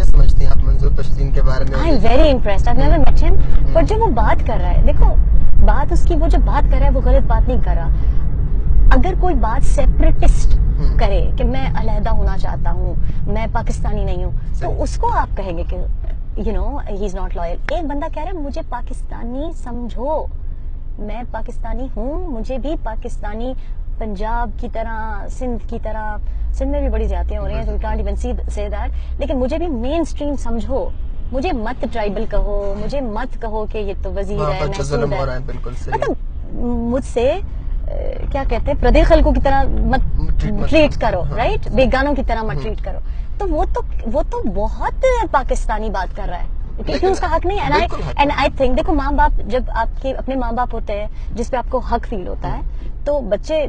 سمجھتی ہیں آپ منظور پشتین کے بارے میں؟ I am very impressed, I never met ہم، پر جو وہ بات کر رہا ہے، دیکھو بات اس کی، وہ جو بات کر رہا ہے وہ غلط بات نہیں کر رہا. اگر کوئی بات سیپریٹسٹ کرے کہ میں علیحدہ ہونا چاہتا ہوں، میں پاکستانی نہیں ہوں، تو اس کو آپ کہیں گے کہ you know he is not loyal. ایک بندہ کہہ رہا ہے مجھے پاکستانی سمجھو، میں پاکستانی ہوں، مجھے بھی پاکستانی پنجاب کی طرح، سندھ کی طرح، سندھ میں بھی بڑی زیادتیاں ہو رہی ہیں تو we can't even say that, لیکن مجھے بھی مین اسٹریم سمجھو. مجھے مت ٹرائبل کہو، مجھے مت کہو کہ یہ تو وزیر ہے، محسود ہے. مطلب مجھ سے کیا کہتے ہیں پردے خلقوں کی طرح مت ٹریٹ کرو، رائٹ، بیگانوں کی طرح مت ٹریٹ کرو. تو وہ تو بہت پاکستانی بات کر رہا ہے کیونکہ اس کا حق نہیں ہے. اینڈ آئی تھنک دیکھو ماں باپ، جب آپ کے اپنے ماں باپ ہوتے ہیں جس پہ آپ کو حق فیل ہوتا ہے تو بچے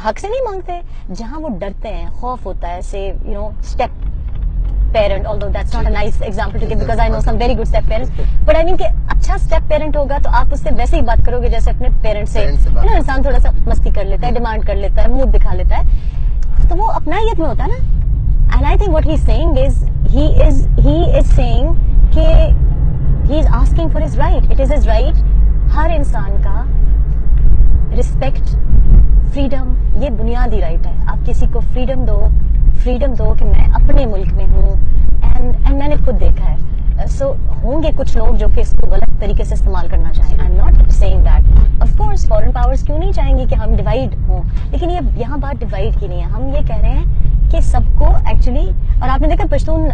حق سے نہیں مانگتے، جہاں وہ ڈرتے ہیں، خوف ہوتا ہے، say you know step parent, although that's not a nice example to give because I know some very good step parents, but I mean کہ اچھا step parent ہوگا تو آپ اس سے ویسے ہی بات کرو گے جیسے اپنے پیرنٹ سے. انسان تھوڑا سا مستی کر لیتا ہے، ڈیمانڈ کر لیتا ہے، منہ دکھا لیتا ہے، تو وہ اپنائیت میں ہوتا ہے نا. And I think what he's saying is he is saying کہ he is asking for his right. It is his right. ہر انسان کا رسپیکٹ، فریڈم، یہ بنیادی رائٹ ہے. آپ کسی کو فریڈم دو کہ میں اپنے ملک میں ہوں. اینڈ میں نے خود دیکھا ہے، سو ہوں گے کچھ لوگ جو کہ اس کو غلط طریقے سے استعمال کرنا چاہیں. I am not saying that. Of course foreign powers کیوں نہیں چاہیں گی کہ ہم ڈیوائڈ ہوں، لیکن یہ یہاں بات ڈیوائڈ کی نہیں ہے. ہم یہ کہہ رہے ہیں کہ سب کو ایکچولی، اور آپ نے دیکھا پشتون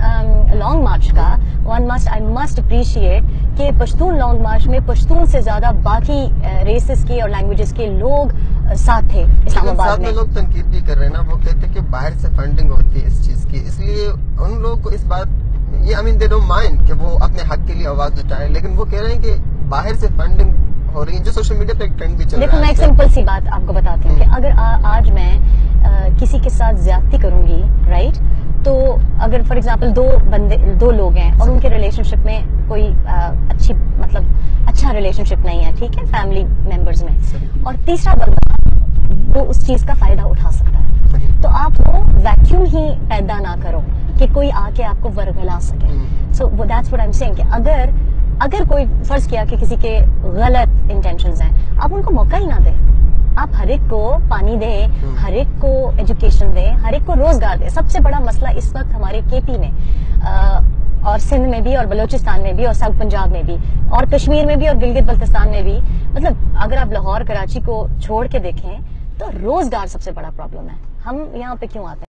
لانگ مارچ کا، آئی مسٹ اپریشیٹ کہ پشتون لانگ مارچ میں پشتون سے زیادہ باقی ریسز کے اور لینگویجز کے لوگ ساتھ تھے اسلام آباد میں. لوگ تنقید بھی کر رہے ہیں نا، وہ کہتے ہیں کہ باہر سے فنڈنگ ہوتی ہے اس چیز کی، اس لیے ان لوگوں کو اس بات یہ I mean they don't mind کہ وہ اپنے حق کے لیے آواز اٹھائیں، لیکن وہ کہہ رہے ہیں کہ باہر سے فنڈنگ ہو رہی ہے، جو سوشل میڈیا پہ ایک ٹرینڈ بھی چل رہا ہے. دیکھو میں ایک سمپل سی بات آپ کو بتاتی ہوں کہ اگر آج میں کسی کے ساتھ زیادتی کروں گی، رائٹ، تو اگر فار ایگزامپل دو لوگ ہیں اور ان کے ریلیشن شپ میں کوئی اچھا ریلیشن شپ نہیں ہے، ٹھیک ہے، فیملی ممبرز میں، اور تیسرا بندہ وہ اس چیز کا فائدہ اٹھا سکتا ہے، تو آپ وہ ویکیوم ہی پیدا نہ کرو کہ کوئی آ کے آپ کو ورگلا سکے. So that's what I am saying کہ اگر کوئی فرض کیا کہ کسی کے غلط انٹینشنز ہیں، آپ ان کو موقع ہی نہ دیں. آپ ہر ایک کو پانی دیں، ہر ایک کو ایجوکیشن دیں، ہر ایک کو روزگار دیں. سب سے بڑا مسئلہ اس وقت ہمارے کے پی میں اور سندھ میں بھی اور بلوچستان میں بھی اور ساؤتھ پنجاب میں بھی اور کشمیر میں بھی اور گلگت بلتستان میں بھی، مطلب اگر آپ لاہور کراچی کو چھوڑ کے دیکھیں تو روزگار سب سے بڑا پرابلم ہے. ہم یہاں پہ کیوں آتے ہیں؟